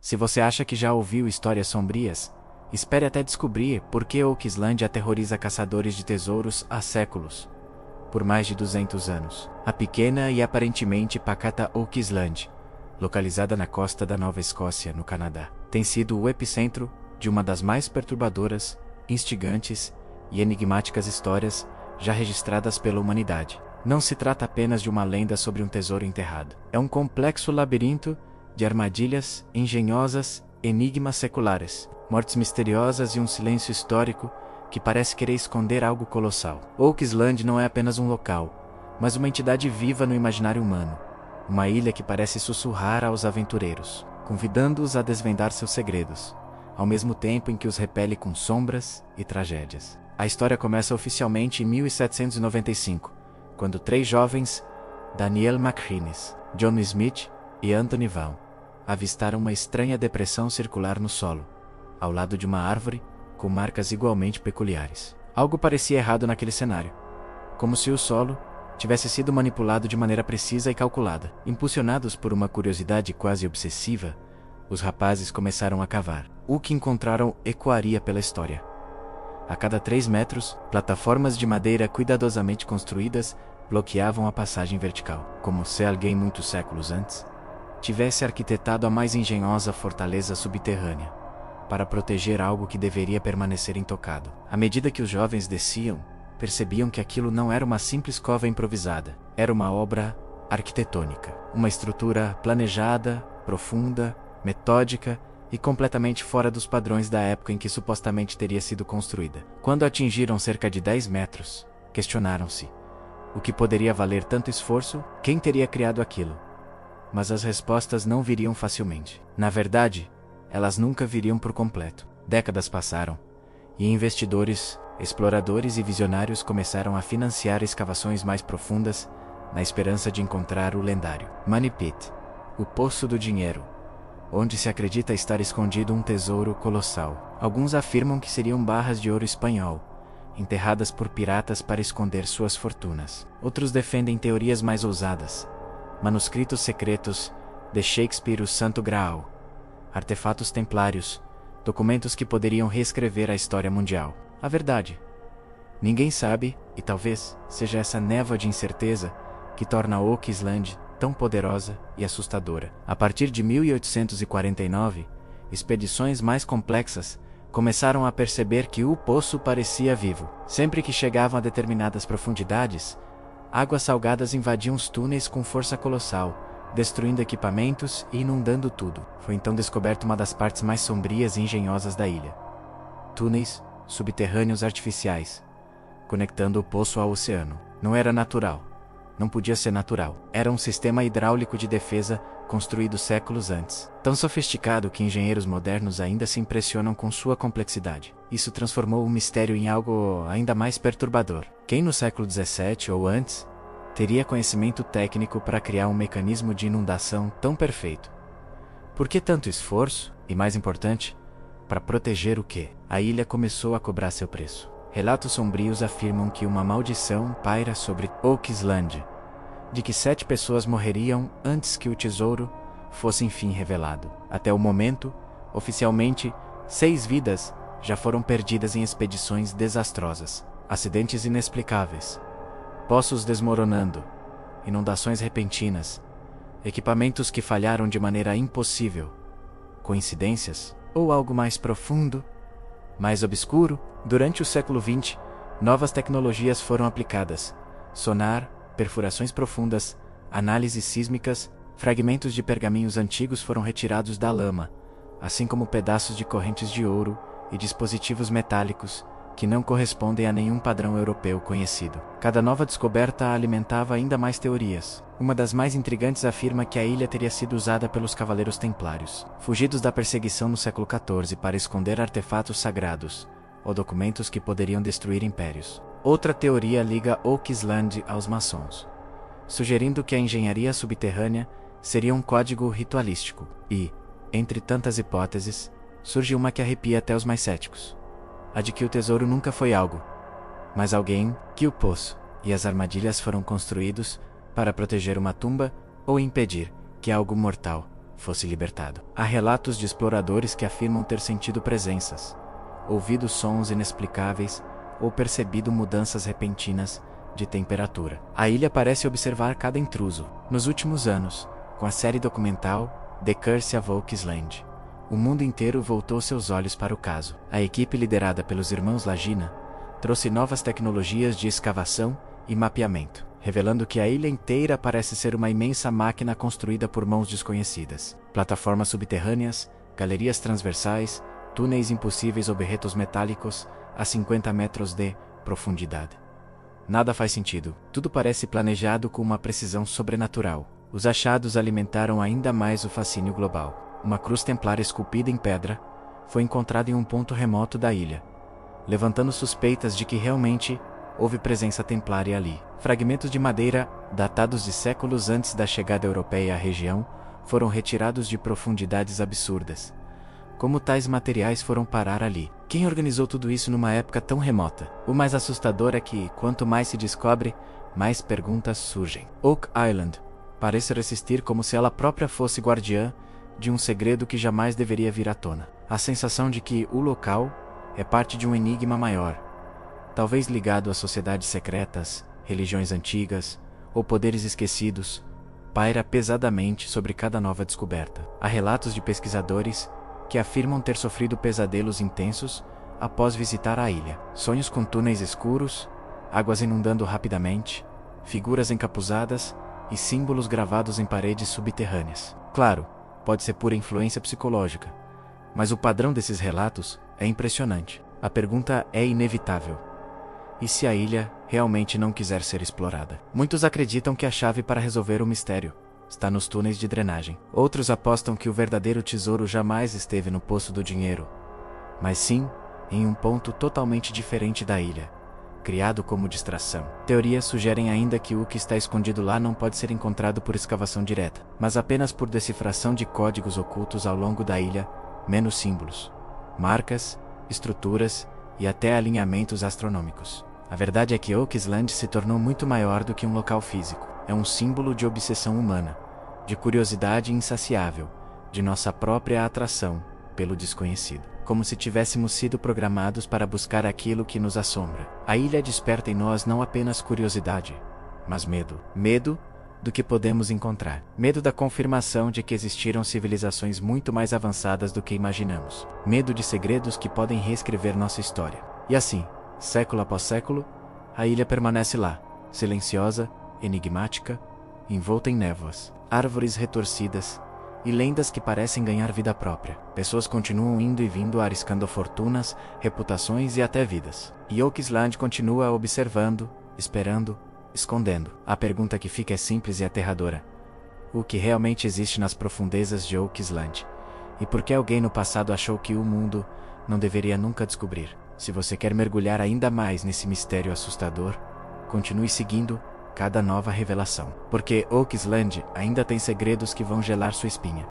Se você acha que já ouviu histórias sombrias, espere até descobrir por que Oak Island aterroriza caçadores de tesouros há séculos. Por mais de 200 anos, a pequena e aparentemente pacata Oak Island, localizada na costa da Nova Escócia, no Canadá, tem sido o epicentro de uma das mais perturbadoras, instigantes e enigmáticas histórias já registradas pela humanidade. Não se trata apenas de uma lenda sobre um tesouro enterrado. É um complexo labirinto de armadilhas engenhosas, enigmas seculares, mortes misteriosas e um silêncio histórico que parece querer esconder algo colossal. Oak Island não é apenas um local, mas uma entidade viva no imaginário humano. Uma ilha que parece sussurrar aos aventureiros, convidando-os a desvendar seus segredos, ao mesmo tempo em que os repele com sombras e tragédias. A história começa oficialmente em 1795, quando 3 jovens, Daniel McInnes, John Smith e Anthony Vaughan, avistaram uma estranha depressão circular no solo, ao lado de uma árvore com marcas igualmente peculiares. Algo parecia errado naquele cenário, como se o solo tivesse sido manipulado de maneira precisa e calculada. Impulsionados por uma curiosidade quase obsessiva, os rapazes começaram a cavar. O que encontraram ecoaria pela história. A cada 3 metros, plataformas de madeira cuidadosamente construídas bloqueavam a passagem vertical, como se alguém muitos séculos antes tivesse arquitetado a mais engenhosa fortaleza subterrânea para proteger algo que deveria permanecer intocado. À medida que os jovens desciam, percebiam que aquilo não era uma simples cova improvisada, era uma obra arquitetônica, uma estrutura planejada, profunda, metódica e completamente fora dos padrões da época em que supostamente teria sido construída. Quando atingiram cerca de 10 metros, questionaram-se: o que poderia valer tanto esforço? Quem teria criado aquilo? Mas as respostas não viriam facilmente. Na verdade, elas nunca viriam por completo. Décadas passaram, e investidores, exploradores e visionários começaram a financiar escavações mais profundas, na esperança de encontrar o lendário Money Pit, o Poço do Dinheiro, onde se acredita estar escondido um tesouro colossal. Alguns afirmam que seriam barras de ouro espanhol, enterradas por piratas para esconder suas fortunas. Outros defendem teorias mais ousadas: manuscritos secretos de Shakespeare, o Santo Graal, artefatos templários, documentos que poderiam reescrever a história mundial. A verdade: ninguém sabe, e talvez seja essa névoa de incerteza que torna Oak Island tão poderosa e assustadora. A partir de 1849, expedições mais complexas começaram a perceber que o poço parecia vivo. Sempre que chegavam a determinadas profundidades, águas salgadas invadiam os túneis com força colossal, destruindo equipamentos e inundando tudo. Foi então descoberta uma das partes mais sombrias e engenhosas da ilha: túneis subterrâneos artificiais, conectando o poço ao oceano. Não era natural. Não podia ser natural. Era um sistema hidráulico de defesa construído séculos antes, tão sofisticado que engenheiros modernos ainda se impressionam com sua complexidade. Isso transformou o mistério em algo ainda mais perturbador. Quem no século XVII ou antes teria conhecimento técnico para criar um mecanismo de inundação tão perfeito? Por que tanto esforço? E mais importante, para proteger o quê? A ilha começou a cobrar seu preço. Relatos sombrios afirmam que uma maldição paira sobre Oak Island, de que 7 pessoas morreriam antes que o tesouro fosse enfim revelado. Até o momento, oficialmente, 6 vidas já foram perdidas em expedições desastrosas, acidentes inexplicáveis, poços desmoronando, inundações repentinas, equipamentos que falharam de maneira impossível. Coincidências? Ou algo mais profundo, mais obscuro? Durante o século XX, novas tecnologias foram aplicadas: sonar, perfurações profundas, análises sísmicas, fragmentos de pergaminhos antigos foram retirados da lama, assim como pedaços de correntes de ouro e dispositivos metálicos que não correspondem a nenhum padrão europeu conhecido. Cada nova descoberta alimentava ainda mais teorias. Uma das mais intrigantes afirma que a ilha teria sido usada pelos cavaleiros templários, fugidos da perseguição no século XIV para esconder artefatos sagrados ou documentos que poderiam destruir impérios. Outra teoria liga Oak Island aos maçons, sugerindo que a engenharia subterrânea seria um código ritualístico. E, entre tantas hipóteses, surge uma que arrepia até os mais céticos: a de que o tesouro nunca foi algo, mas alguém, que o poço e as armadilhas foram construídos para proteger uma tumba ou impedir que algo mortal fosse libertado. Há relatos de exploradores que afirmam ter sentido presenças, ouvido sons inexplicáveis ou percebido mudanças repentinas de temperatura. A ilha parece observar cada intruso. Nos últimos anos, com a série documental The Curse of Oak Island, o mundo inteiro voltou seus olhos para o caso. A equipe liderada pelos irmãos Lagina trouxe novas tecnologias de escavação e mapeamento, revelando que a ilha inteira parece ser uma imensa máquina construída por mãos desconhecidas. Plataformas subterrâneas, galerias transversais, túneis impossíveis ou berretos metálicos a 50 metros de profundidade. Nada faz sentido. Tudo parece planejado com uma precisão sobrenatural. Os achados alimentaram ainda mais o fascínio global. Uma cruz templária esculpida em pedra foi encontrada em um ponto remoto da ilha, levantando suspeitas de que realmente houve presença templária ali. Fragmentos de madeira, datados de séculos antes da chegada europeia à região, foram retirados de profundidades absurdas. Como tais materiais foram parar ali? Quem organizou tudo isso numa época tão remota? O mais assustador é que, quanto mais se descobre, mais perguntas surgem. Oak Island parece resistir como se ela própria fosse guardiã de um segredo que jamais deveria vir à tona. A sensação de que o local é parte de um enigma maior, talvez ligado a sociedades secretas, religiões antigas ou poderes esquecidos, paira pesadamente sobre cada nova descoberta. Há relatos de pesquisadores que afirmam ter sofrido pesadelos intensos após visitar a ilha. Sonhos com túneis escuros, águas inundando rapidamente, figuras encapuzadas e símbolos gravados em paredes subterrâneas. Claro, pode ser pura influência psicológica, mas o padrão desses relatos é impressionante. A pergunta é inevitável: e se a ilha realmente não quiser ser explorada? Muitos acreditam que a chave para resolver o mistério está nos túneis de drenagem. Outros apostam que o verdadeiro tesouro jamais esteve no Poço do Dinheiro, mas sim em um ponto totalmente diferente da ilha, criado como distração. Teorias sugerem ainda que o que está escondido lá não pode ser encontrado por escavação direta, mas apenas por decifração de códigos ocultos ao longo da ilha, menos símbolos, marcas, estruturas e até alinhamentos astronômicos. A verdade é que Oak Island se tornou muito maior do que um local físico. É um símbolo de obsessão humana, de curiosidade insaciável, de nossa própria atração pelo desconhecido. Como se tivéssemos sido programados para buscar aquilo que nos assombra. A ilha desperta em nós não apenas curiosidade, mas medo. Medo do que podemos encontrar. Medo da confirmação de que existiram civilizações muito mais avançadas do que imaginamos. Medo de segredos que podem reescrever nossa história. E assim, século após século, a ilha permanece lá, silenciosa, enigmática, envolta em névoas, árvores retorcidas e lendas que parecem ganhar vida própria. Pessoas continuam indo e vindo arriscando fortunas, reputações e até vidas. E Oak Island continua observando, esperando, escondendo. A pergunta que fica é simples e aterradora: o que realmente existe nas profundezas de Oak Island? E por que alguém no passado achou que o mundo não deveria nunca descobrir? Se você quer mergulhar ainda mais nesse mistério assustador, continue seguindo cada nova revelação, porque Oak Island ainda tem segredos que vão gelar sua espinha.